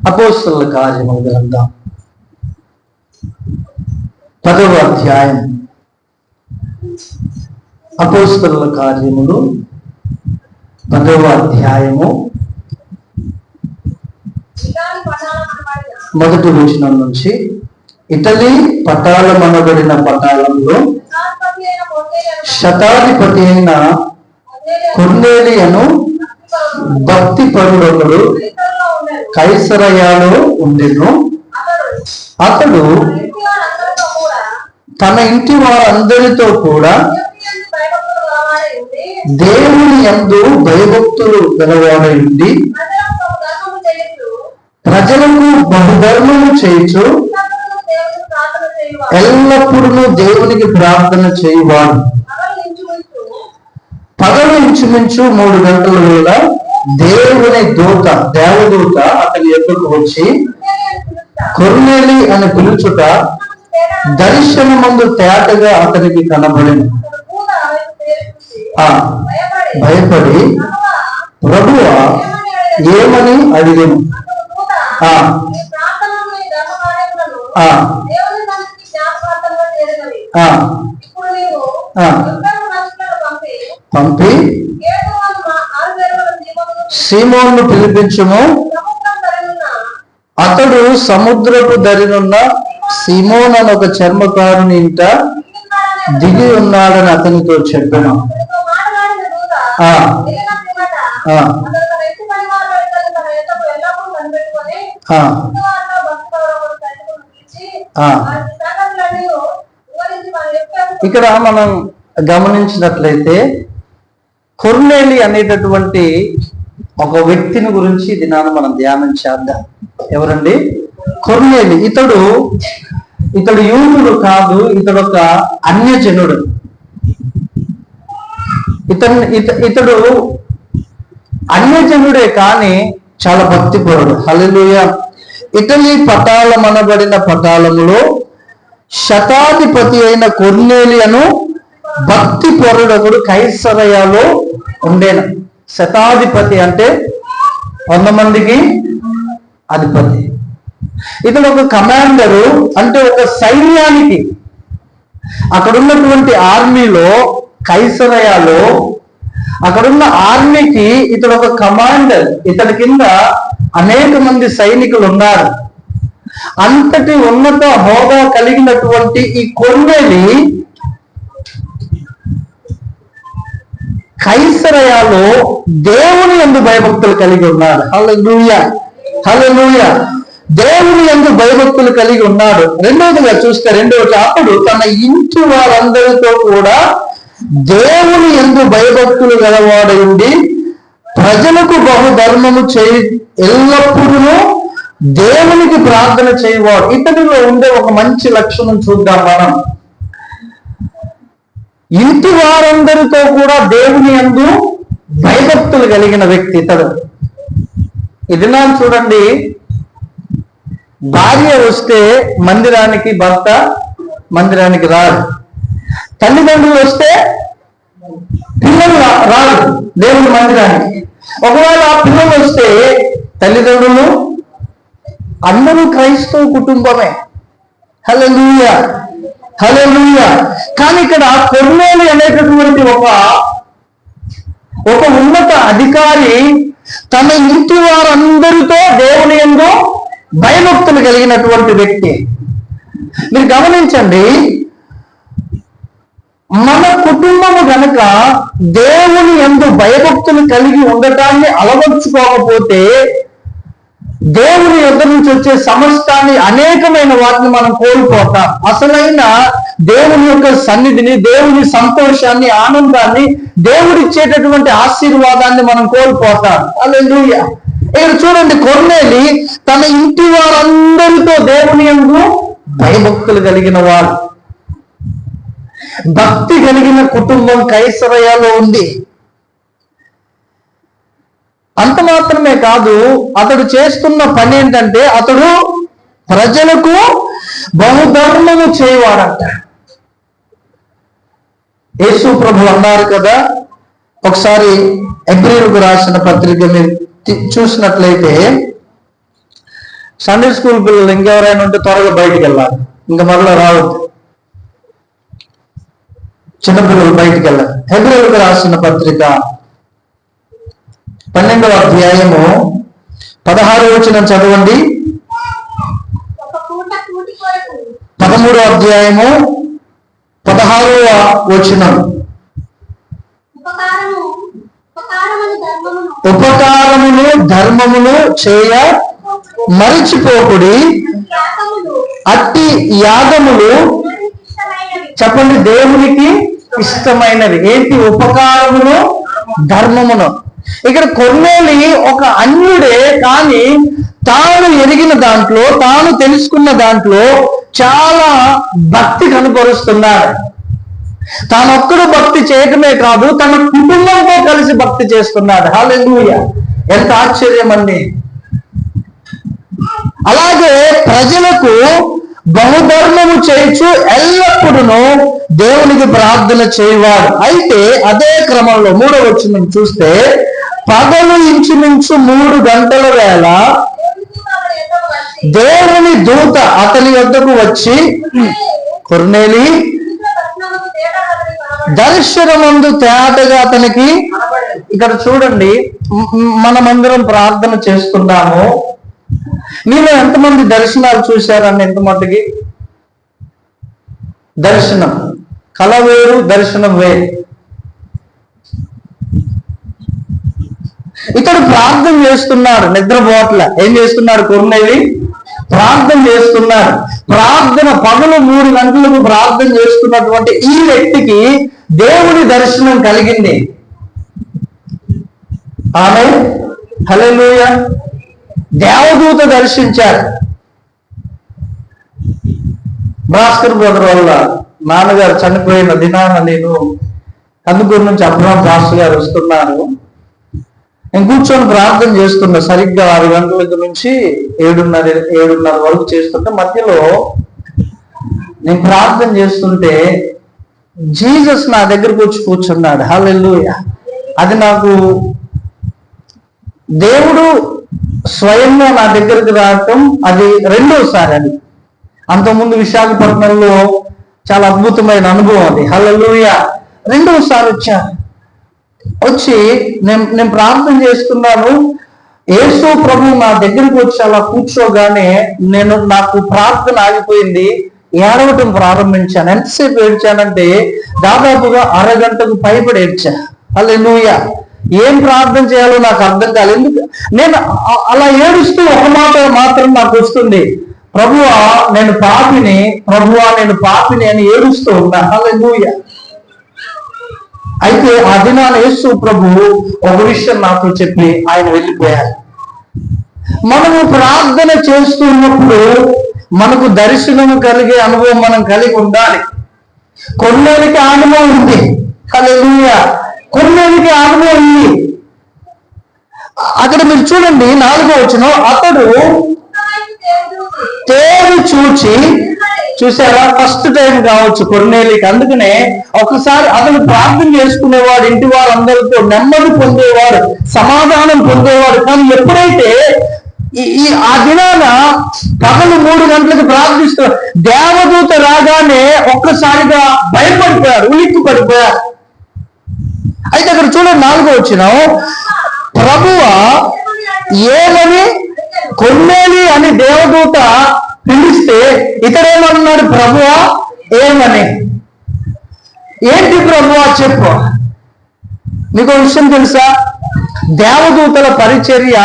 అపోస్తలుల కార్యముల గ్రంథం 10వ అధ్యాయం. అపోస్తలుల కార్యములు 10వ అధ్యాయము 1వ వచనం నుంచి, ఇటలీ పటాలమనబడిన పటాలంలో శతాధిపతి అయిన కొర్నేలియను భక్తి పరుడొకడు కైసరయాలో ఉండెను. అతడు తన ఇంటి వారందరితో కూడా దేవుని యందు భయభక్తులు గలవాడై ఉండి ప్రజలకు బహుధర్మము చేయుచు ఎల్లప్పుడూ దేవునికి ప్రార్థన చేయువాడు. పగలు ఇంచుమించు 3 గంటల వేళ దేవుని దేవదూత అతని ఎదురుకు వచ్చి కొర్నేలి అని పిలుచుట దర్శనమందు తేటగా అతనికి కనబడింది. భయపడి ప్రభువా ఏమని అడిగాను. పంపి సీమోను పిలిపించుము, అతడు సముద్రపు దరినున్న సీమోన్ అని ఒక చర్మకారుని ఇంట దిగి ఉన్నాడని అతనితో చెప్పాను. ఇక్కడ మనం గమనించినట్లయితే కొర్నేలి అనేటటువంటి ఒక వ్యక్తిని గురించి దినాన మనం ధ్యానం చేద్దాం. ఎవరండి? కొర్నేలి. ఇతడు యూదుడు కాదు, ఇతడు ఒక అన్యజనుడు. ఇతడు అన్యజనుడే కానీ చాలా భక్తిపరుడు. హల్లెలూయా. ఇటలీ పటాలమనబడిన పటాలములో శతాధిపతి అయిన కొర్నేలియను భక్తి పరుడొకడు కైసరయాలో ఉండేను. శతాధిపతి అంటే 100 మందికి అధిపతి. ఇతడు ఒక కమాండరు, అంటే ఒక సైన్యానికి, అక్కడున్నటువంటి ఆర్మీలో, కైసరయాలో అక్కడున్న ఆర్మీకి ఇతడు ఒక కమాండర్. ఇతడి కింద అనేక మంది సైనికులు ఉన్నారు. అంతటి ఉన్నత హోదా కలిగినటువంటి ఈ కొర్నేలి కైసరయాలో దేవుని యందు భయభక్తులు కలిగి ఉన్నాడు. హల్లెలూయా, హల్లెలూయా. దేవుని యందు భయభక్తులు కలిగి ఉన్నాడు. రెండవదిగా చూస్తే, అతడు తన ఇంటి వారందరితో కూడా దేవుని యందు భయభక్తులు గలవాడై ఉండి ప్రజలకు బహుధర్మము ఎల్లప్పుడూ దేవునికి ప్రార్థన చేయవాడు. ఇతడిలో ఉండే ఒక మంచి లక్షణం చూద్దాం మనం. ఇంటి వారందరితో కూడా దేవుని యందు భయభక్తులు కలిగిన వ్యక్తి ఇతడు. ఇది నా చూడండి, భార్య వస్తే మందిరానికి భర్త మందిరానికి రాడు, తల్లిదండ్రులు వస్తే పిల్లలు రాడు దేవుని మందిరానికి. ఒకవేళ ఆ పిల్లలు వస్తే తల్లిదండ్రులు అందరూ క్రైస్తవ కుటుంబమే. హల్లెలూయా, హల్లెలూయా. కానీ ఇక్కడ కొర్నేలి అనేటటువంటి ఒక ఉన్నత అధికారి తన ఇంటి వారందరితో దేవుని యందు భయభక్తులు కలిగినటువంటి వ్యక్తి. మీరు గమనించండి, మన కుటుంబము గనక దేవుని యందు భయభక్తులు కలిగి ఉండటాన్ని అలవర్చుకోకపోతే దేవుని యొద్ద నుంచి వచ్చే సమస్తాన్ని, అనేకమైన వాటిని మనం కోల్పోతాం. అసలైన దేవుని యొక్క సన్నిధిని, దేవుని సంతోషాన్ని, ఆనందాన్ని, దేవుడిచ్చేటటువంటి ఆశీర్వాదాన్ని మనం కోల్పోతాం. హల్లెలూయా. ఇక్కడ చూడండి, కొర్నేలి తన ఇంటి వారందరితో దేవుని యందు భయభక్తులు కలిగిన వాడు. భక్తి కలిగిన కుటుంబం కైసరయాలో ఉంది. అంత మాత్రమే కాదు, అతడు చేస్తున్న పని ఏంటంటే అతడు ప్రజలకు బహుధర్మము చేయవాడంట. యేసు ప్రభు అన్నారు కదా, ఒకసారి హెబ్రీయులకు రాసిన పత్రిక మీరు చూసినట్లయితే సండే స్కూల్ పిల్లలు ఇంకెవరైనా ఉంటే త్వరగా బయటికి వెళ్ళాలి, ఇంకా మరలా రావద్దు. చిన్నపిల్లలు బయటికి వెళ్ళాలి. హెబ్రీయులకు రాసిన పత్రిక 12వ అధ్యాయము 16వ వచనం చదవండి. 13వ అధ్యాయము 16వ వచనం. ఉపకారమును ధర్మమును చేయ మరిచిపోకుడి, అట్టి యాగములు చెప్పండి దేవునికి ఇష్టమైనవి. ఏంటి? ఉపకారమును ధర్మమును. ఇక్కడ కొర్నేలి ఒక అన్యుడే, కానీ తాను ఎరిగిన దాంట్లో, తాను తెలుసుకున్న దాంట్లో చాలా భక్తి కనపరుస్తున్నాడు. తానొక్కడు భక్తి చేయటమే కాదు, తన కుటుంబంతో కలిసి భక్తి చేస్తున్నాడు. హల్లెలూయా! ఎంత ఆశ్చర్యం అండి. అలాగే ప్రజలకు బహుధర్మము చేయొచ్చు, ఎల్లప్పుడూ దేవునికి ప్రార్థన చేయవాడు. అయితే అదే క్రమంలో 3వ వచనం చూస్తే, పగలు ఇంచుమించు 3 గంటల వేళ దేవుని దూత అతని వద్దకు వచ్చి, కొర్నేలి, దర్శనమందు తేటగా అతనికి. ఇక్కడ చూడండి, మనమందరం ప్రార్థన చేస్తున్నాము. మీరు ఎంతమంది దర్శనాలు చూశారని? ఎంత మట్టుకి దర్శనం? కళ వేరు, దర్శనం వేరు. ఇతడు ప్రార్థన చేస్తున్నాడు, నిద్రపోట్ల. ఏం చేస్తున్నాడు? కొర్నేలి ప్రార్థన చేస్తున్నాడు. ప్రార్థన పగలు 3 గంటలకు ప్రార్థన చేస్తున్నటువంటి ఈ వ్యక్తికి దేవుని దర్శనం కలిగింది. ఆమేన్, హల్లెలూయా. దేవదూత దర్శించాడు. భాస్కర్ బ్రదర్ వల్ల నాన్నగారు చనిపోయిన దినాన నేను కందుకూరు నుంచి అబ్రహాం భాస్కర్ గారు వస్తున్నారు. నేను కూర్చొని ప్రార్థన చేస్తున్నా. సరిగ్గా 6 గంటల దగ్గర నుంచి 7:30 వరకు చేస్తుంటే, మధ్యలో నేను ప్రార్థన చేస్తుంటే జీసస్ నా దగ్గరకు వచ్చి కూర్చున్నాడు. హల్లెలూయా! అది నాకు దేవుడు స్వయంగా నా దగ్గరికి రావటం అది 2వసారి. అది అంతకుముందు విశాఖపట్నంలో చాలా అద్భుతమైన అనుభవం అది. హల్లెలూయా! 2వసారి వచ్చి నేను ప్రార్థన చేస్తున్నాను. యేసు ప్రభు నా దగ్గరికి వచ్చి అలా కూర్చోగానే నాకు ప్రార్థన ఆగిపోయింది. ఏడవటం ప్రారంభించాను. ఎంతసేపు ఏడ్చానంటే దాదాపుగా 1/2 గంటకు పైబడి ఏడ్చా. హల్లెలూయా! ఏం ప్రార్థన చేయాలో నాకు అర్థం కాలేదు. ఎందుకు నేను అలా ఏడుస్తూ ఒక మాట మాత్రం నాకు వస్తుంది, ప్రభువా నేను పాపిని, ప్రభువా నేను పాపిని అని ఏడుస్తూ ఉన్నా. హల్లెలూయా! అయితే ఆ దినాన యేసు ప్రభు ఒక విషయం నాతో చెప్పి ఆయన వెళ్ళిపోయారు. మనము ప్రార్థన చేస్తున్నప్పుడు మనకు దర్శనం కలిగే అనుభవం మనం కలిగి ఉండాలి. కొన్నేళ్ళకి అనుభవం ఉంది. హల్లెలూయా! కొన్నేళ్ళకి అనుభవం ఉంది. అక్కడ మీరు చూడండి 4వ వచనం, అతడు తేరు చూచి, చూసారా? ఫస్ట్ టైం కావచ్చు కొర్నేలికి. అందుకనే ఒకసారి అతను ప్రార్థన చేసుకునేవాడు, ఇంటి వారందరితో నెమ్మది పొందేవాడు, సమాధానం పొందేవాడు. కానీ ఎప్పుడైతే ఆ దినాన పగలు 3 గంటలకు ప్రార్థిస్తూ దేవదూత రాగానే ఒక్కసారిగా భయపడిపోయారు, ఉలిక్కి పడిపోయారు. అయితే అక్కడ చూడండి 4వ వచనం, ప్రభువా ఏమని కొర్నేలి అని దేవదూత పిలిస్తే ఇతడేమన్నాడు? ప్రభువా ఏమని? ఏంటి ప్రభువా చెప్పు. మీకు విషయం తెలుసా? దేవదూతల పరిచర్య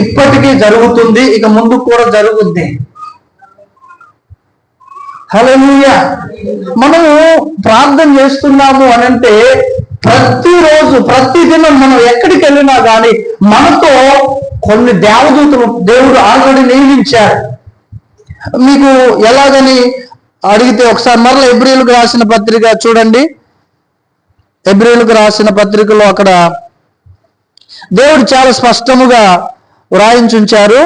ఇప్పటికీ జరుగుతుంది, ఇక ముందు కూడా జరుగుద్ది. హల్లెలూయా! మనము ప్రార్థన చేస్తున్నాము అని అంటే ప్రతిరోజు ప్రతిదినం మనం ఎక్కడికి వెళ్ళినా కానీ మనతో కొన్ని దేవదూతలు దేవుడు ఆల్రెడీ నియమించారు. మీకు ఎలాగని అడిగితే ఒకసారి మరలా హెబ్రీయులకు రాసిన పత్రిక చూడండి. హెబ్రీయులకు రాసిన పత్రికలో అక్కడ దేవుడు చాలా స్పష్టముగా వ్రాయించుంచారు.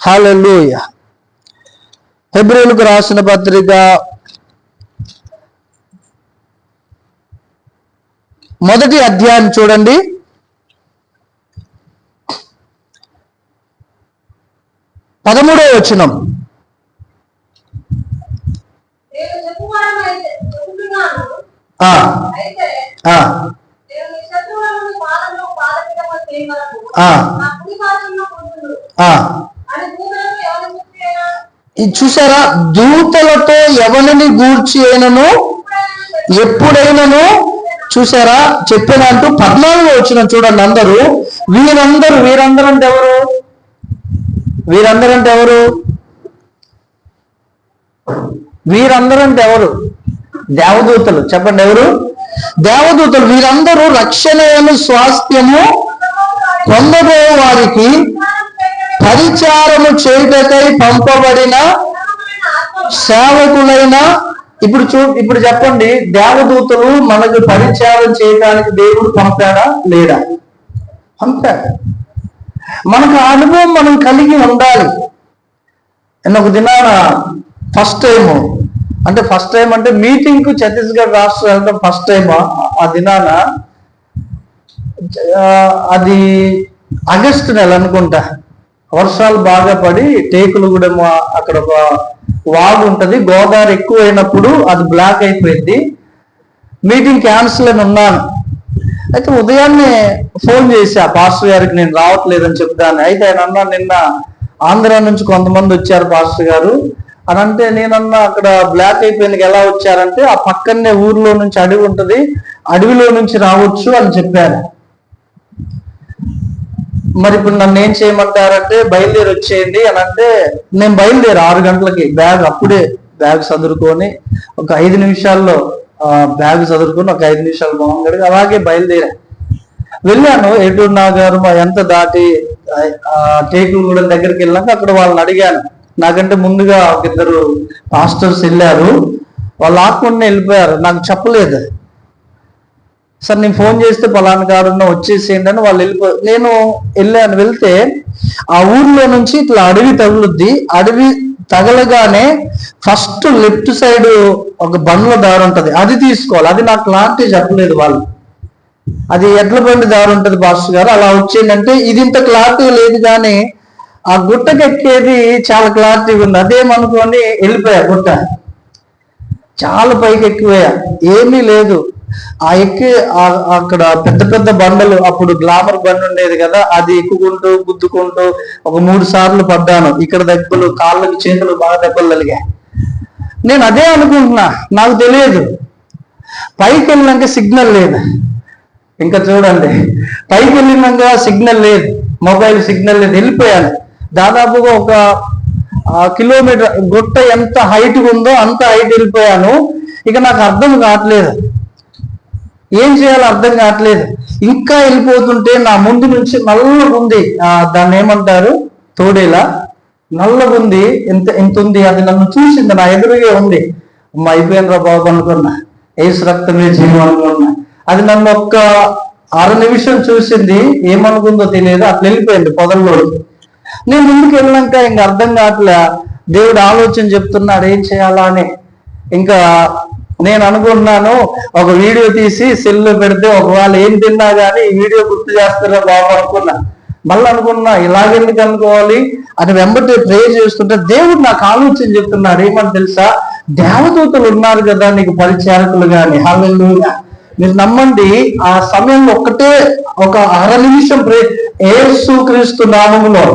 హల్లెలూయా! హెబ్రీయులకు రాసిన పత్రిక 1వ అధ్యాయం చూడండి. 13వ వచనం. ఇది చూసారా, దూతలతో ఎవరిని గూర్చి అయినను ఎప్పుడైనాను చూసారా చెప్పినంటూ 14వ వచనం చూడండి. అందరూ వీరందరూ అంటే ఎవరు? వీరందరూ అంటే ఎవరు? దేవదూతలు. చెప్పండి, ఎవరు? దేవదూతలు. వీరందరూ రక్షణను స్వాస్థ్యము పొందబో వారికి పరిచారము చేయుటకై పంపబడిన సేవకులైన. ఇప్పుడు చెప్పండి, దేవదూతలు మనకు పరిచారం చేయడానికి దేవుడు పంపాడా లేదా? పంపాడు. మనకు ఆ అనుభవం మనం కలిగి ఉండాలి. ఒక దినాన ఫస్ట్ టైం అంటే మీటింగ్ కు ఛత్తీస్గఢ్ రాష్ట్రం వెళ్ళడం ఫస్ట్ టైం. ఆ దినాన అది ఆగస్టు నెల అనుకుంటా, వర్షాలు బాగా పడి టేకులు కూడా అక్కడ ఒక వాగు ఉంటది, గోదావరి ఎక్కువ అయినప్పుడు అది బ్లాక్ అయిపోయింది. మీటింగ్ క్యాన్సిల్ అని ఉన్నాను. అయితే ఉదయాన్నే ఫోన్ చేశా పాస్టర్ గారికి, నేను రావట్లేదని చెప్తాను. అయితే ఆయన అన్నా, నిన్న ఆంధ్ర నుంచి కొంతమంది వచ్చారు పాస్టర్ గారు అని అంటే, నేనన్నా అక్కడ బ్లాక్ అయిపోయింది ఎలా వచ్చారంటే, ఆ పక్కనే ఊర్లో నుంచి అడవి ఉంటది, అడవిలో నుంచి రావచ్చు అని చెప్పారు. మరి ఇప్పుడు నన్ను ఏం చేయమంటారంటే, బయలుదేరి వచ్చేయండి అని అంటే, నేను బయలుదేరి 6 గంటలకి అప్పుడే బ్యాగ్ చదువుకొని ఒక 5 నిమిషాల్లో బ్యాగ్ చదువుకొని ఒక 5 నిమిషాలు బాగుంది, అలాగే బయలుదేరా. వెళ్ళాను ఏటూరు నాగారు ఎంత దాటి టేకులగూడెం దగ్గరికి వెళ్ళాక అక్కడ వాళ్ళని అడిగాను. నాకంటే ముందుగా ఒక 2 పాస్టర్స్ వెళ్ళారు, వాళ్ళు ఆకుండా వెళ్ళిపోయారు, నాకు చెప్పలేదు. సార్ నేను ఫోన్ చేస్తే పలానా కాడున్నా వచ్చేసేయండి అని వాళ్ళు నేను వెళ్ళాను. వెళ్తే ఆ ఊర్లో నుంచి ఇట్లా అడవి తగులుద్ది. అడవి తగలగానే ఫస్ట్ లెఫ్ట్ సైడ్ ఒక బండ్ల దారి ఉంటది, అది తీసుకోవాలి. అది నాకు క్లారిటీ చెప్పలేదు వాళ్ళు. అది ఎడ్ల బండి దారి ఉంటది పాస్టర్ గారు, అలా వచ్చేయండి. ఇది ఇంత క్లారిటీ లేదు, కానీ ఆ గుట్టకెక్కేది చాలా క్లారిటీగా ఉంది. అదేమనుకోని వెళ్ళిపోయా. గుట్ట చాలా పైకి ఎక్కిపోయా, ఏమీ లేదు. అక్కడ పెద్ద పెద్ద బండలు, అప్పుడు గ్లామర్ బండి ఉండేది కదా, అది ఎక్కుకుంటూ గుద్దుకుంటూ ఒక 3 సార్లు పడ్డాను. ఇక్కడ దెబ్బలు, కాళ్ళకి చేతులు బాగా దెబ్బలు తగిలాయి. నేను అదే అనుకుంటున్నా, నాకు తెలియదు. పైకి వెళ్ళినాక సిగ్నల్ లేదు. ఇంకా చూడండి, పైకి వెళ్ళినాక సిగ్నల్ లేదు, మొబైల్ సిగ్నల్ లేదు. వెళ్ళిపోయాను. దాదాపుగా ఒక కిలోమీటర్, గుట్ట ఎంత హైట్ ఉందో అంత హైట్ వెళ్ళిపోయాను. ఇక నాకు అర్థం కావట్లేదు, ఏం చేయాలో అర్థం కావట్లేదు. ఇంకా వెళ్ళిపోతుంటే నా ముందు నుంచి నల్లగుంది, దాన్ని ఏమంటారు, తోడేలా నల్లగుంది, ఎంత ఉంది. అది నన్ను చూసింది, నా ఎదురుగే ఉంది. అయిపోయినరా బాబు అనుకున్నా, ఏసు రక్తమే జీవం అనుకున్నా. అది నన్ను ఒక్క 6 నిమిషం చూసింది, ఏమనుకుందో తెలియదు, అట్లా వెళ్ళిపోయింది పొదల్లో. నేను ముందుకు వెళ్ళాక ఇంకా అర్థం కావట్లే, దేవుడు ఆలోచన చెప్తున్నాడు ఏం చేయాలా అని. ఇంకా నేను అనుకున్నాను, ఒక వీడియో తీసి సెల్లో పెడితే ఒకవేళ ఏం తిన్నా కానీ ఈ వీడియో గుర్తు చేస్తారా బాబు అనుకున్నా. మళ్ళీ అనుకున్నా, ఇలాగెందుకు అనుకోవాలి అని వెంబడి ప్రే చేస్తుంటే దేవుడు నాకు ఆలోచన చెప్తున్నాడు. ఏమని తెలుసా, దేవదూతలు ఉన్నారు కదా నీకు పరిచారకులు కానీ. హల్లెలూయా. మీరు నమ్మండి, ఆ సమయంలో ఒక్కటే ఒక 1/2 నిమిషం యేసు క్రీస్తు నామములో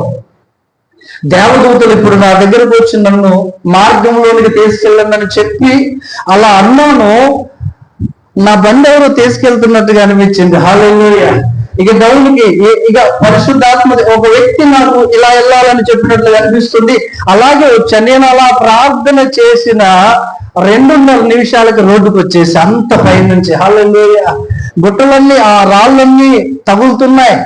దేవదూతలు ఇప్పుడు నా దగ్గరకు వచ్చి నన్ను మార్గంలోనికి తీసుకెళ్ళండి చెప్పి అలా అన్నాను. నా బండి ఎవరో తీసుకెళ్తున్నట్టుగా అనిపించింది. హల్లెలూయా. ఇక దేవునికి ఇక పరిశుద్ధాత్మ ఒక వ్యక్తి నాకు ఇలా వెళ్ళాలని చెప్పినట్లుగా అనిపిస్తుంది. అలాగే వచ్చా. నేను అలా ప్రార్థన చేసిన 2.5 నిమిషాలకు రోడ్డుకు వచ్చేసి అంత పైనుంచి. హల్లెలూయా. గుట్టలన్నీ, ఆ రాళ్ళన్నీ తగులుతున్నాయి.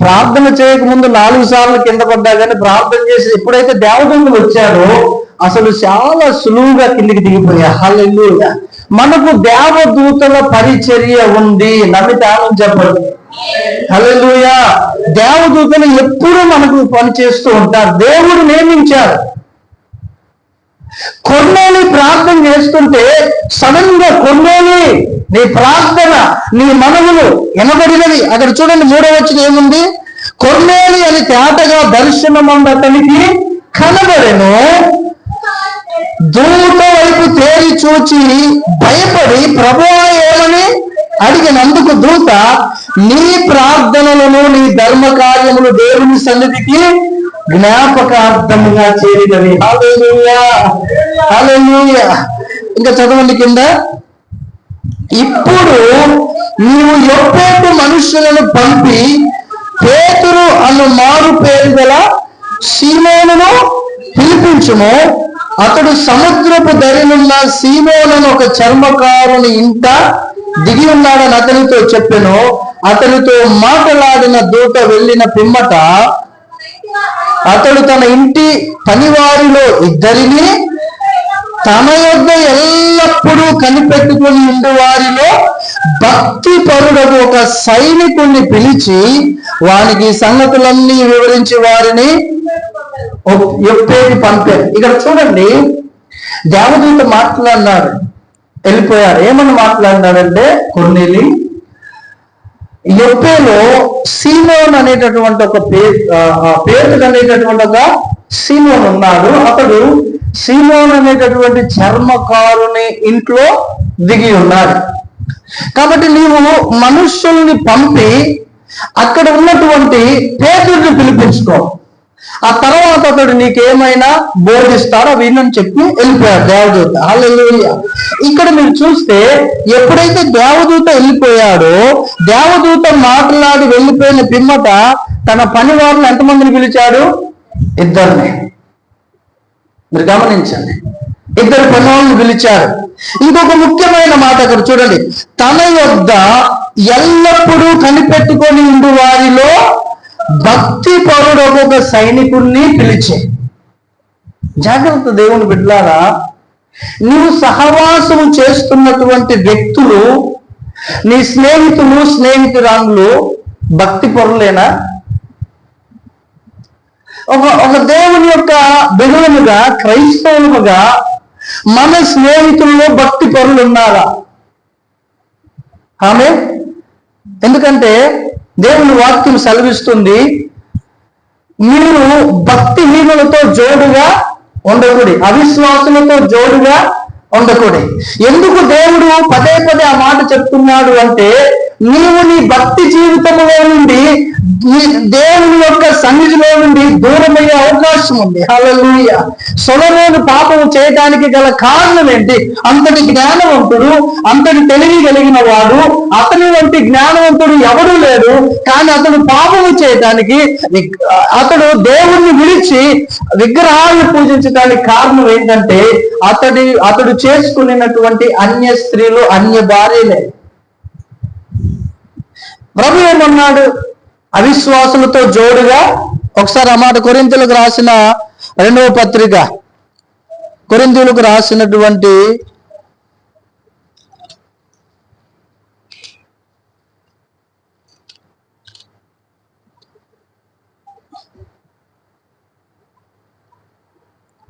ప్రార్థన చేయకముందు 4 సార్లు కింద పడ్డా కానీ ప్రార్థన చేసి ఎప్పుడైతే దేవదూతలు వచ్చారో అసలు చాలా సులువుగా కిందికి దిగిపోయా. హల్లెలూయా. మనకు దేవదూతల పరిచర్య ఉంది, నమ్మితాను చెప్పండి. హల్లెలూయా. దేవదూతలు ఎప్పుడు మనకు పనిచేస్తూ ఉంటారు, దేవుడు నియమించారు. కొర్నేలి ప్రార్థన చేస్తుంటే సడన్ గా కొర్నేలి నీ ప్రార్థన, నీ మనవులు వినబడినది. అక్కడ చూడండి 3వ వచనం ఏముంది, కొర్నేలి అని తేటగా దర్శనమందు అతనికి కనబడెను. దూత వైపు తేరి చూచి భయపడి ప్రభువా ఏమని అడిగినందుకు దూత, నీ ప్రార్థనలను నీ ధర్మ కార్యములు దేవుని సన్నిధికి జ్ఞాపకార్థముగా చేరినవి. హల్లెలూయా, హల్లెలూయా. ఇంకా చదవండి కింద. ఇప్పుడు నీవు యొప్పేపు మనుషులను పంపి పేతురు అను మారు పేరు గల సీమోనును పిలిపించుము. అతడు సముద్రపు దరినున్న సీమోనును ఒక చర్మకారుని ఇంట దిగి ఉన్నాడని అతనితో చెప్పెను. అతనితో మాట్లాడిన దూత వెళ్ళిన పిమ్మట అతడు తన ఇంటి పనివారిలో ఇద్దరిని తన యొద్ద ఎల్లప్పుడూ కనిపెట్టుకుని ఉండే వారిలో భక్తి పరుడకు ఒక సైనికుణ్ణి పిలిచి వానికి సంగతులన్నీ వివరించి వారిని యొప్పేకి పంపారు. ఇక్కడ చూడండి, దేవదూత మాట్లాడినాడు, వెళ్ళిపోయారు. ఏమని మాట్లాడినాడంటే, కొర్నేలి యొప్పేలో సీమోన్ అనేటటువంటి ఒక పేతురు అనేటటువంటి ఒక సీమోన్ ఉన్నాడు. అతడు సీమోన్ అనేటటువంటి చర్మకారుని ఇంట్లో దిగి ఉన్నాడు. కాబట్టి నీవు మనుషుల్ని పంపి అక్కడ ఉన్నటువంటి పేతుడిని పిలిపించుకో. ఆ తర్వాత అతడు నీకేమైనా బోధిస్తాడో వినని చెప్పి వెళ్ళిపోయాడు దేవదూత. హల్లెలూయా. ఇక్కడ మీరు చూస్తే, ఎప్పుడైతే దేవదూత వెళ్ళిపోయాడో, దేవదూత మాట్లాడి వెళ్ళిపోయిన పిమ్మట తన పని వారిని ఎంతమందిని పిలిచాడు? ఇద్దరిని. మీరు గమనించండి, ఇద్దరు పనులను పిలిచారు. ఇంకొక ముఖ్యమైన మాట అక్కడ చూడండి, తన యొద్ద ఎల్లప్పుడూ కనిపెట్టుకొని ఉండు వారిలో భక్తి పరుడు ఒక సైనికుడిని పిలిచే. జాగ్రత్త దేవుని బిడ్డలారా, నీవు సహవాసము చేస్తున్నటువంటి వ్యక్తులు, నీ స్నేహితులు స్నేహితురాంగులు భక్తి పరులేనా? ఒక దేవుని యొక్క బిడ్డలుగా, క్రైస్తవులుగా మన స్నేహితుల్లో భక్తి పరులు ఉన్నారా? ఆమె ఎందుకంటే దేవుని వాక్యం సెలవిస్తుంది, మీరు భక్తిహీనులతో జోడుగా ఉండకూడదు, అవిశ్వాసులతో జోడుగా ఉండకూడదు. ఎందుకు దేవుడు పదే పదే ఆ మాట చెప్తున్నాడు అంటే, నీవు నీ భక్తి జీవితంలో నుండి దేవుని యొక్క సన్నిధిలో నుండి దూరమయ్యే అవకాశం ఉంది. హల్లెలూయా. సొలొమోను పాపము చేయడానికి గల కారణం ఏంటి? అంతటి జ్ఞానవంతుడు, అంతటి తెలివి కలిగిన వాడు, అతని వంటి జ్ఞానవంతుడు ఎవడూ లేడు. కానీ అతడు పాపము చేయడానికి, అతడు దేవుణ్ణి విడిచి విగ్రహాలను పూజించడానికి కారణం ఏంటంటే, అతడు చేసుకునేటువంటి అన్య స్త్రీలు, అన్య భార్యలే. ప్రభు ఏమన్నాడు? అవిశ్వాసులతో జోడుగా. ఒకసారి ఆ మాట కొరింథీయులకు రాసిన 2వ పత్రిక, కొరింథీయులకు రాసినటువంటి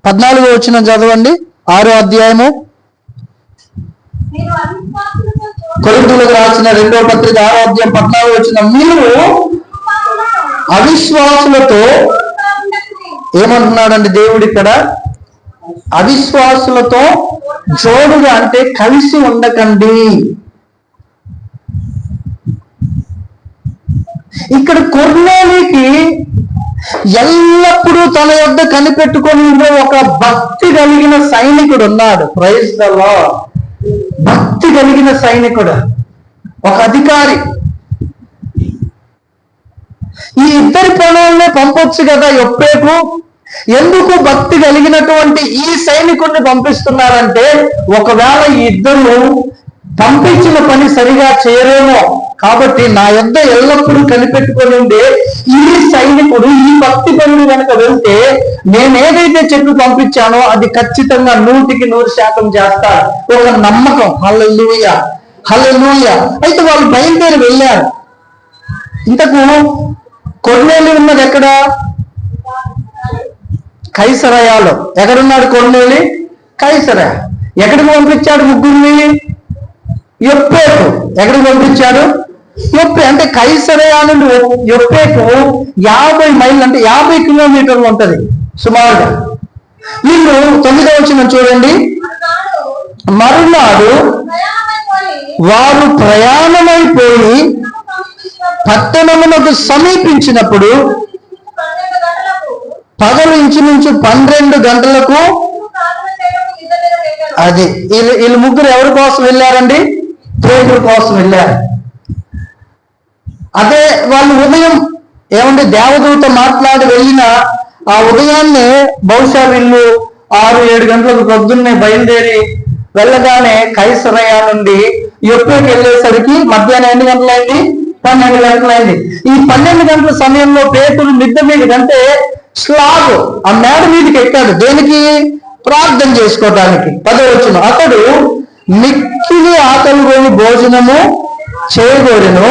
14వ వచనం చదవండి. 6వ అధ్యాయము, కొరింథీయులకు రాసిన 2వ పత్రిక 6వ అధ్యాయం 14వ వచనం. మీరు అవిశ్వాసులతో ఏమంటున్నాడండి దేవుడు ఇక్కడ? అవిశ్వాసులతో జోడుగా అంటే కలిసి ఉండకండి. ఇక్కడ కొర్నేలికి ఎల్లప్పుడూ తన యొద్ద కనిపెట్టుకొని ఉండే ఒక భక్తి కలిగిన సైనికుడు ఉన్నాడు. Praise the Lord. భక్తి కలిగిన సైనికుడు, ఒక అధికారి. ఈ ఇద్దరి పనులనే పంపొచ్చు కదా యొప్పేకు. ఎందుకు భక్తి కలిగినటువంటి ఈ సైనికుడిని పంపిస్తున్నారంటే, ఒకవేళ ఈ ఇద్దరు పంపించిన పని సరిగా చేయరేమో, కాబట్టి నా యొద్ద ఎల్లప్పుడూ కనిపెట్టుకొని ఉండే ఈ సైనికుడు ఈ భక్తి పనులు కనుక వెళ్తే నేనేదైతే చెప్పి పంపించానో అది ఖచ్చితంగా 100% చేస్తాడు. ఒక నమ్మకం. హల్లెలూయా, హల్లెలూయా. అయితే వాళ్ళు బయలుదేరి వెళ్ళారు. ఇంతకు కొర్నేలి ఉన్నది ఎక్కడ? కైసరయాలో. ఎక్కడున్నాడు కొర్నేలి? కైసరయ. ఎక్కడికి పంపించాడు ముగ్గురిని? యొప్పేకు. ఎక్కడికి పంపించాడు? యొప్పే. అంటే కైసరయా నుండి యొప్పేకు 50 మైళ్ళు, అంటే 50 కిలోమీటర్లు ఉంటది. సుమారుగా. వీళ్ళు 9వ వచనం చూడండి. మరునాడు వారు ప్రయాణమైపోయి పట్టణమునకు సమీపించినప్పుడు పగలు ఇంచుమించు 12 గంటలకు అది వీళ్ళు ముగ్గురు ఎవరి కోసం వెళ్ళారండి? పేతురు కోసం వెళ్ళారు. అదే వాళ్ళు ఉదయం ఏమంటే దేవదూత మాట్లాడి వెళ్ళిన ఆ ఉదయాన్నే బహుశా వీళ్ళు 6-7 గంటలకు పొద్దున్నే బయలుదేరి వెళ్ళగానే కైసరయ నుండి యొప్పేకి వెళ్ళేసరికి మధ్యాహ్నం ఎన్ని గంటలైంది? 12 గంటలైంది. ఈ 12 గంటల సమయంలో పేతురు మిద్దె మీద అంటే స్లాబ్ ఆ మేడ మీదకి ఎక్కాడు. దేనికి? ప్రార్థన చేసుకోవడానికి. 10వ వచనం. అతడు మిక్కిలి ఆకలిగొని భోజనము చేయగోరెను.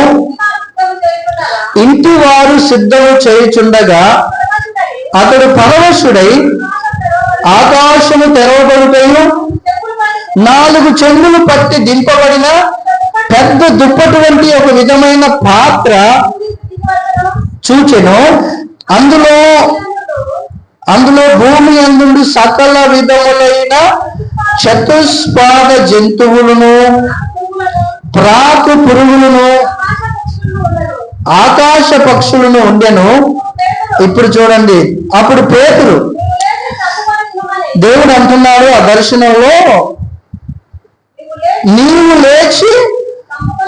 ఇంటి వారు సిద్ధము చేయుచుండగా అతడు పరవశుడై ఆకాశము తెరవబడుటయు 4 చెంగులు పట్టి దింపబడిన పెద్ద దుప్పటి వంటి ఒక విధమైన పాత్ర చూచెను. అందులో భూమి అందుండి సకల విధములైన చతుష్పాద జంతువులను, ప్రాకు పురుగులను, ఆకాశ పక్షులను ఉండెను. ఇప్పుడు చూడండి, అప్పుడు పేతురు దేవుడు అంటున్నాడు ఆ దర్శనంలో, నీవు లేచి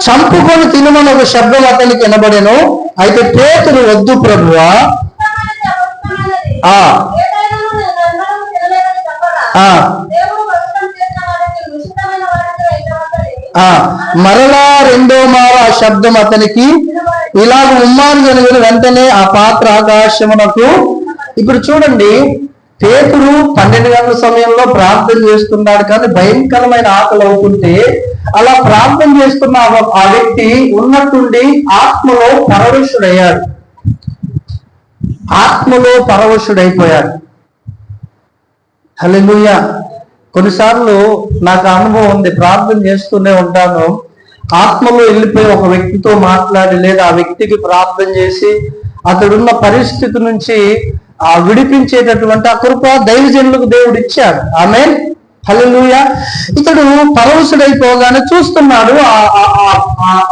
చంపుకొని తినమని ఒక శబ్దం అతనికి వినబడెను. అయితే పేతురు, వద్దు ప్రభువా, మరలా రెండో మార ఆ శబ్దం అతనికి ఇలాగ ఉమ్మాను జరిగిన వెంటనే ఆ పాత్ర ఆకాశమునకు. ఇప్పుడు చూడండి, పేతురు 12 గంటల సమయంలో ప్రార్థన చేస్తున్నాడు, కానీ భయంకరమైన ఆకలి అవుతుంటే అలా ప్రార్థన చేస్తున్న ఆ వ్యక్తి ఉన్నట్టుండి ఆత్మలో పరవశుడయ్యాడు. ఆత్మలో పరవశుడైపోయాడు. హల్లెలూయా. కొన్నిసార్లు నాకు అనుభవం ఉంది, ప్రార్థన చేస్తూనే ఉంటాను, ఆత్మలో వెళ్ళిపోయి ఒక వ్యక్తితో మాట్లాడి లేదా ఆ వ్యక్తికి ప్రార్థన చేసి అతడున్న పరిస్థితి నుంచి విడిపించేటటువంటి ఆ కృప దైవజనులకు దేవుడు ఇచ్చాడు. ఆమేన్. హల్లెలూయా. ఇతడు పరవశుడైపోగానే చూస్తున్నాడు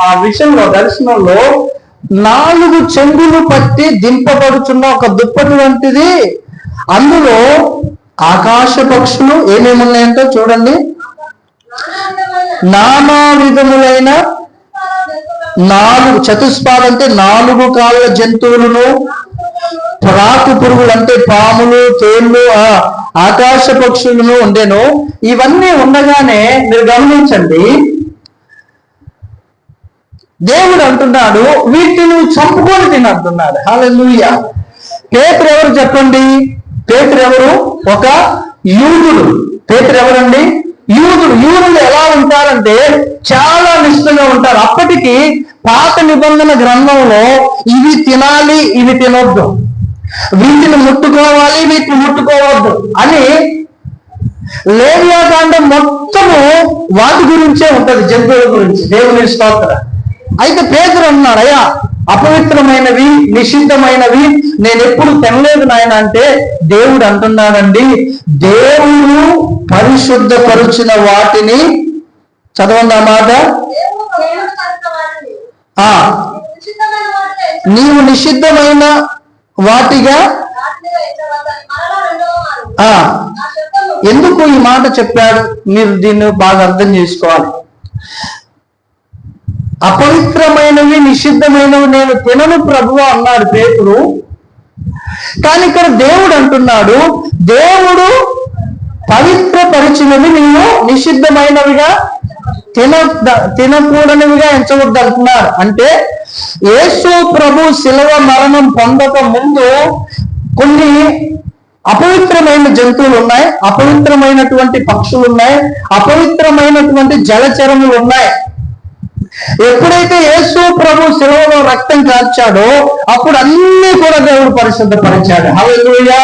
ఆ విషయంలో దర్శనంలో 4 చెంగులు పట్టి దింపబడుచున్న ఒక దుప్పటి వంటిది. అందులో ఆకాశ పక్షులు ఏమేమి ఉన్నాయంటే చూడండి, నానా విధములైన 4 చతుష్పాద అంటే 4 కాళ్ళ జంతువులను, ప్రాకు పురుగులు అంటే పాములు, తేళ్లు, ఆకాశ పక్షులను ఉండెను. ఇవన్నీ ఉండగానే మీరు గమనించండి, దేవుడు అంటున్నాడు వీటిని చంపుకొని తినంటున్నాడు. హల్లెలూయా. పేతురు ఎవరు చెప్పండి? పేతురు ఎవరు? ఒక యూదుడు. పేతురు ఎవరండి? యూదుడు. యూదులు ఎలా ఉంటారంటే చాలా నిష్ఠగా ఉంటారు. అప్పటికి పాత నిబంధన గ్రంథంలో ఇవి తినాలి, ఇవి తినొద్దు, వీటిని ముట్టుకోవాలి, వీటిని ముట్టుకోవద్దు అని లేవియాకాండం మొత్తము వాటి గురించే ఉంటది, జంతువుల గురించి. దేవుని స్తోత్రం. అయితే పేతురు అన్నాడు, అయ్యా అపవిత్రమైనవి, నిషిద్ధమైనవి నేను ఎప్పుడు తినలేదు నాయన అంటే దేవుడు అంటున్నాడండి, దేవుడు పరిశుద్ధపరుచిన వాటిని చదవండి ఆ మాట, నీవు నిషిద్ధమైన వాటిగా. ఎందుకు ఈ మాట చెప్పాడు? మీరు దీన్ని బాగా అర్థం చేసుకోవాలి. అపవిత్రమైనవి, నిషిద్ధమైనవి నేను తినను ప్రభువా అన్నాడు పేతురు. కానీ ఇక్కడ దేవుడు అంటున్నాడు, దేవుడు పవిత్రపరిచినవి నీవు నిషిద్ధమైనవిగా తినకూడనివిగా ఎంచవద్దు అంటున్నారు. అంటే యేసు ప్రభు శిలువ మరణం పొందక ముందు కొన్ని అపవిత్రమైన జంతువులు ఉన్నాయి, అపవిత్రమైనటువంటి పక్షులు ఉన్నాయి, అపవిత్రమైనటువంటి జలచరములు ఉన్నాయి. ఎప్పుడైతే యేసు ప్రభు శిలువలో రక్తం కార్చాడో అప్పుడు అన్ని కూడా దేవుడు పరిశుద్ధపరిచాడు. హల్లెలూయా.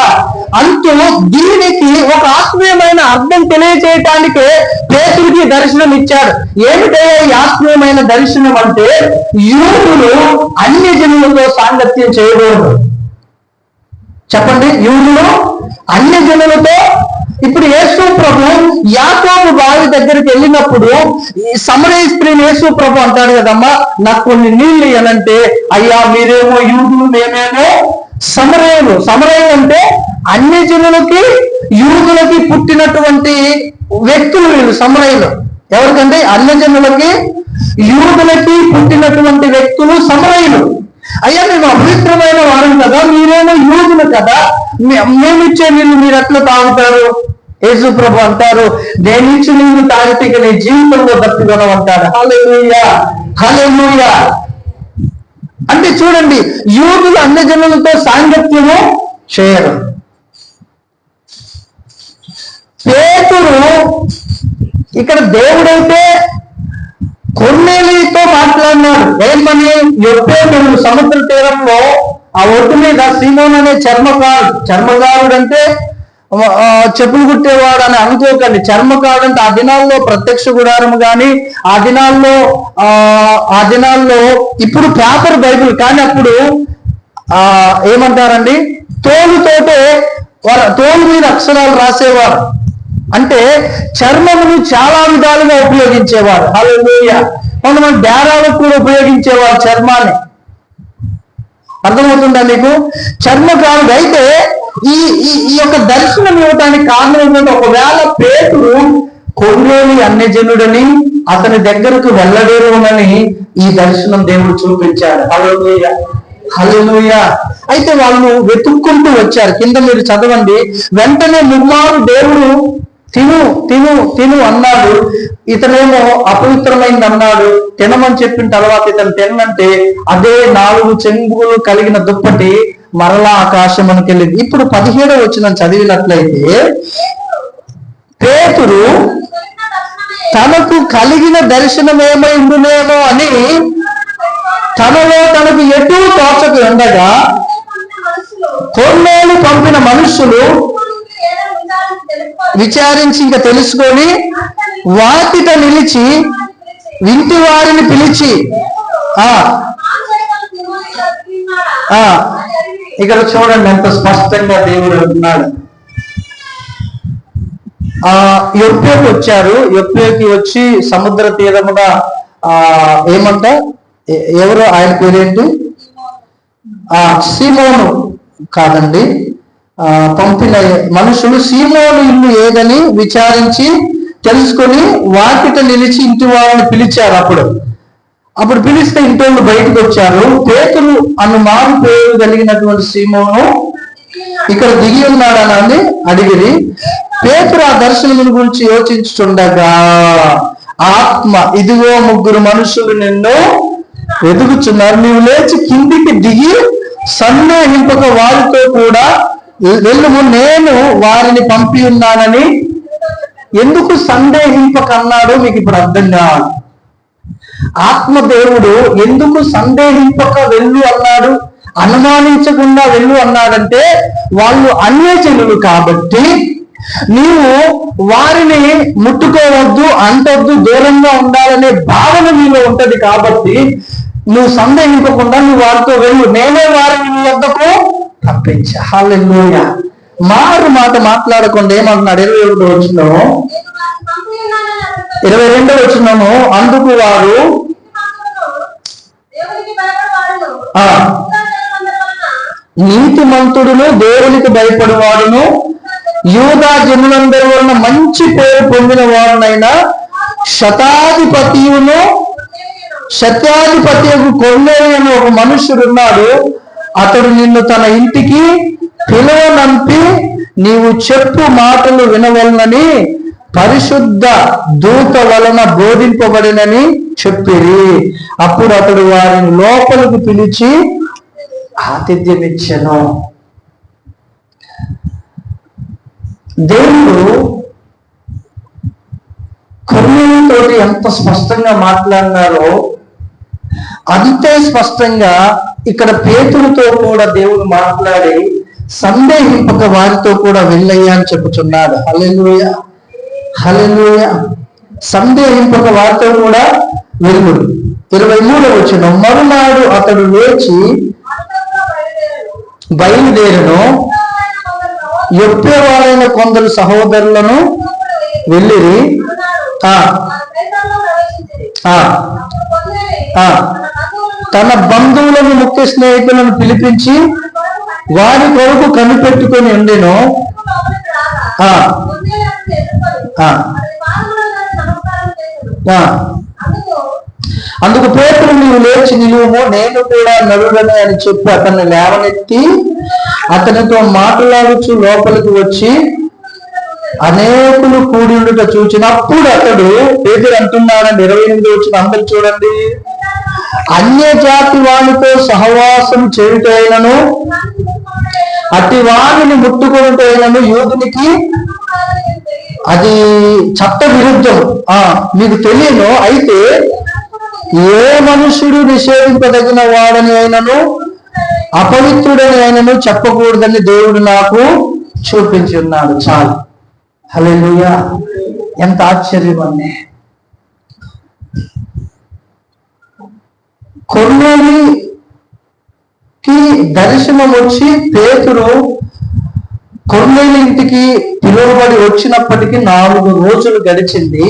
అంటూ దీనికి ఒక ఆత్మీయమైన అర్థం తెలియజేయటానికే పేతురుకి దర్శనం ఇచ్చాడు. ఏమిటయ్యా ఈ ఆత్మీయమైన దర్శనం అంటే, యూదులు అన్య జనులతో సాంగత్యం చేయకూడదు. చెప్పండి, యూదులు అన్య జనులతో. ఇప్పుడు యేసు ప్రభు యాకోబు బావి దగ్గరికి వెళ్ళినప్పుడు ఈ సమరయ స్త్రీని యేసు ప్రభు అంటాడు కదమ్మా, నాకు కొన్ని నీళ్లు ఇయ్యనంటే, అయ్యా మీరేమో యూదులు మేమేమో సమరయులు. సమరయులు అంటే అన్య జనులకి యూదులకి పుట్టినటువంటి వ్యక్తులు వీళ్ళు సమరయులు. ఎవరికంటే అన్య జనులకి యూదులకి పుట్టినటువంటి వ్యక్తులు సమరయులు. అయ్యా మేము అపవిత్రమైన వారం కదా, మీరేమో యూదులు కదా, మేమిచ్చే నీళ్ళు మీరు ఎట్లా తాగుతారు? యేసు ప్రభు అంటారు, నేనిచ్చి నీళ్ళు తాగితే నీ జీవితంలో దప్పిదనం అంటాడు. హల్లెలూయా, హల్లెలూయా. అంటే చూడండి, యూదులు అన్య జనులతో సాంగత్యము చేయరు. పేతురు ఇక్కడ దేవుడైతే కొర్నేలితో మాట్లాడినాడు. ఏమని? యొప్పే సముద్ర తీరంలో ఆ ఒడ్డు మీద సీమోన్ అనే చర్మకారుడు అంటే చెప్పులు కుట్టేవాడు అని అనుకోకండి. చర్మకారుడు అంటే ఆ దినాల్లో ప్రత్యక్ష గుడారం కానీ ఆ దినాల్లో ఇప్పుడు పేపర్ బైబిల్ కానీ అప్పుడు ఏమంటారండి, తోలుతోటే తోలు మీద అక్షరాలు రాసేవారు. అంటే చర్మమును చాలా విధాలుగా ఉపయోగించేవారు. హల్లెలూయా. కొంతమంది బేరాలకు కూడా ఉపయోగించేవారు చర్మాన్ని. అర్థమవుతుందా మీకు? చర్మకారుడు అయితే ఈ యొక్క దర్శనం ఇవ్వటానికి కారణం ఏంటంటే, ఒకవేళ పేతురు కొర్నేలి అన్యజనుడని అతని దగ్గరకు వెళ్ళడేమోనని ఈ దర్శనం దేవుడు చూపించాడు. హల్లెలూయా, హల్లెలూయా. అయితే వాళ్ళు వెతుక్కుంటూ వచ్చారు. కింద మీరు చదవండి. వెంటనే ముమ్మారు దేవుడు తిను తిను తిను అన్నాడు. ఇతనేమో అపవిత్రమైంది అన్నాడు. తినమని చెప్పిన తర్వాత ఇతను తినంటే అదే 4 చెంగులు కలిగిన దుప్పటి మరలా ఆకాశం అని వెళ్ళింది. ఇప్పుడు 17వ వచనం చదివినట్లయితే, పేతురు తనకు కలిగిన దర్శనం ఏమైందునేమో అని తనలో తనకు ఎటూ తోచకు ఉండగా కొర్నేలు పంపిన మనుషులు విచారించి ఇంకా తెలుసుకొని వాకిట నిలిచి వింటి వారిని పిలిచి ఇక్కడ చూడండి ఎంత స్పష్టంగా దేవుడు అంటున్నాడు. యొప్పేకి వచ్చారు. యొప్పేకి వచ్చి సముద్ర తీరముగా ఏమంట, ఎవరు ఆయన పేరేంటి? సీమోను కాదండి, పంపిన మనుషులు సీమోను ఇల్లు ఏదని విచారించి తెలుసుకొని వాకిట నిలిచి ఇంటి వారిని పిలిచారు. అప్పుడు పిలిస్తే ఇంటోళ్ళు బయటకు వచ్చారు. పేతురు అను మారు పేరు కలిగినటువంటి సీమోను ఇక్కడ దిగి ఉన్నాడని అడిగిరి. పేతురు ఆ దర్శనం గురించి యోచించుచుండగా ఆత్మ, ఇదిగో 3 మనుషులు నిన్ను వెతుకుచున్నారు, నీవు లేచి కిందికి దిగి సందేహింపక వారితో కూడా వెళ్ళుము, నేను వారిని పంపి ఉన్నానని. ఎందుకు సందేహింపక అన్నాడు మీకు ఇప్పుడు అర్థం కావాలి. ఆత్మదేవుడు ఎందుకు సందేహింపక వెళ్ళు అన్నాడు, అనుమానించకుండా వెళ్ళు అన్నాడంటే, వాళ్ళు అన్యజనులు కాబట్టి నీవు వారిని ముట్టుకోవద్దు, అంటొద్దు, దూరంగా ఉండాలనే భావన నీలో ఉంటది. కాబట్టి నువ్వు సందేహింపకుండా నువ్వు వారితో వెళ్ళు, నేనే వారిని నీ వద్దకు పంపించా. హల్లెలూయా. మారు మాట మాట్లాడకుండా ఏమంటున్నాడు? 21వ వచనం, 22వ వచనము, అందుకు వారు నీతిమంతుడును దేవునికి భయపడేవాడును యూదా జనులందరి వలన మంచి పేరు పొందిన వాడునైనా శతాధిపతి కొర్నేలి అని ఒక మనుష్యుడున్నాడు. అతడు నిన్ను తన ఇంటికి పిలువనంపి నీవు చెప్పు మాటలు వినవలనని పరిశుద్ధ దూత వలన బోధింపబడినని చెప్పిరి. అప్పుడు అతడు వారిని లోపలికి పిలిచి ఆతిథ్యమిచ్చెను. దేవుడు కొర్నేలితో ఎంత స్పష్టంగా మాట్లాడినారో అంతే స్పష్టంగా ఇక్కడ పేతురుతో కూడా దేవుడు మాట్లాడి సందేహింపక వారితో కూడా వెళ్ళయ్యా అని చెప్పుచున్నాడు. హల్లెలూయా, హల్లెలూయా. సందేహింపక వారితో కూడా వెళ్ళు. 23వ వచనం, మరునాడు అతడు లేచి బయలుదేరును, యొప్పేవారైన కొందరు సహోదరులను వెళ్ళిరి. తన బంధువులను ముఖ్య స్నేహితులను పిలిపించి వారి కొరకు కనిపెట్టుకొని ఉండెను. అందుకు పేతురు, నీవు లేచి నిలువుము, నేను కూడా నరుడనే అని చెప్పి అతన్ని లేవనెత్తి అతనితో మాట్లాడుచు లోపలికి వచ్చి అనేకులు కూడి ఉండుట చూచినప్పుడు అతడు, పేతురు అంటున్నాడని 28 వచ్చిన అందరు చూడండి, అన్య జాతి వానితో సహవాసం చేయుటైనను అతి వాణిని ముట్టుకొనుటైనను యూదునికి అది చట్ట విరుద్ధం. మీకు తెలియను. అయితే ఏ మనుషుడు నిషేధింపదగిన వాడని అయినను అపవిత్రుడని అయినను చెప్పకూడదని దేవుడు నాకు చూపించి ఉన్నాడు. చాలు. హల్లెలూయా. ఎంత ఆశ్చర్యం అండి. కొర్నేలికి దర్శనం వచ్చి పేతురు కొర్నేలి ఇంటికి పిలువబడి వచ్చినప్పటికీ 4 రోజులు గడిచింది.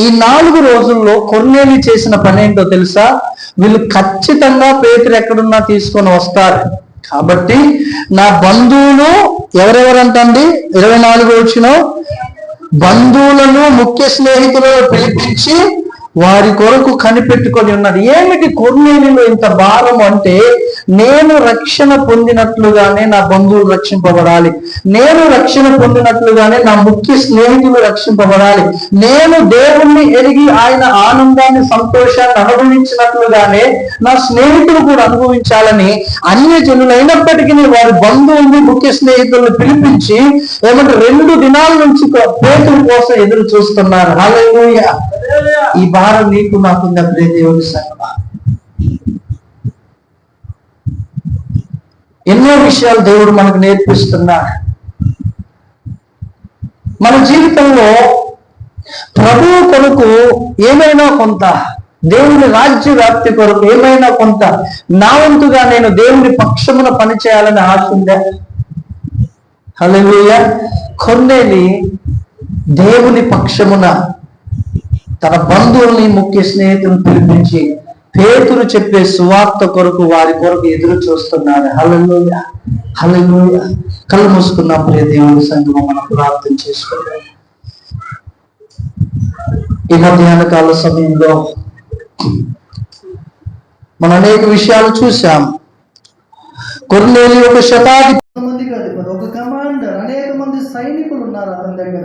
ఈ 4 రోజుల్లో కొర్నేలి చేసిన పని ఏంటో తెలుసా? వీళ్ళు ఖచ్చితంగా పేతురు ఎక్కడున్నా తీసుకొని వస్తారు. కాబట్టి నా బంధువులు ఎవరెవరంటండి, 24 వచ్చిన బంధువులను ముఖ్య స్నేహితులను పిలిపించి వారి కొరకు కనిపెట్టుకొని ఉన్నాడు. ఏమిటి కొర్నేలిలో ఇంత భారం అంటే, నేను రక్షణ పొందినట్లుగానే నా బంధువులు రక్షింపబడాలి, నేను రక్షణ పొందినట్లుగానే నా ముఖ్య స్నేహితులు రక్షింపబడాలి, నేను దేవుణ్ణి ఎరిగి ఆయన ఆనందాన్ని సంతోషాన్ని అనుభవించినట్లుగానే నా స్నేహితులు కూడా అనుభవించాలని అన్యజనులైనప్పటికీ వారి బంధువుల్ని ముఖ్య స్నేహితులను పిలిపించి ఏమంటే 2 దినాల నుంచి పేతురు కోసం ఎదురు చూస్తున్నారు. హల్లెలూయా. ఈ భారం నీకు నాకుందా ప్రియ దేవుని సంగమా? ఎన్నో విషయాలు దేవుడు మనకు నేర్పిస్తున్నాడు. మన జీవితంలో ప్రభువు కొరకు ఏమైనా కొంత, దేవుని రాజ్య వ్యాప్తి కొరకు ఏమైనా కొంత నా వంతుగా నేను దేవుని పక్షమున పనిచేయాలని ఆశ ఉందా? హల్లెలూయా. కొర్నేలి దేవుని పక్షమున తన బంధువుల్ని ముఖ్య స్నేహితులను పిలిపించి పేతురు చెప్పే సువార్త కొరకు వారి కొరకు ఎదురు చూస్తున్నారు. హల్లెలూయా. హల్లెలూయా. కళ్ళు మూసుకున్న ప్రియ దేవుని సంగమం మనం ప్రార్థన చేసుకుంటాం. ఈ మధ్యాహ్న కాల సమయంలో మనం అనేక విషయాలు చూసాం. కొర్నేలి ఒక శతాధిపతి కాదు, ఒక కమాండర్, అనేక మంది సైనికులు ఉన్నారు అతని దగ్గర.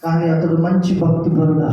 కానీ అతడు మంచి భక్తిపరుడు.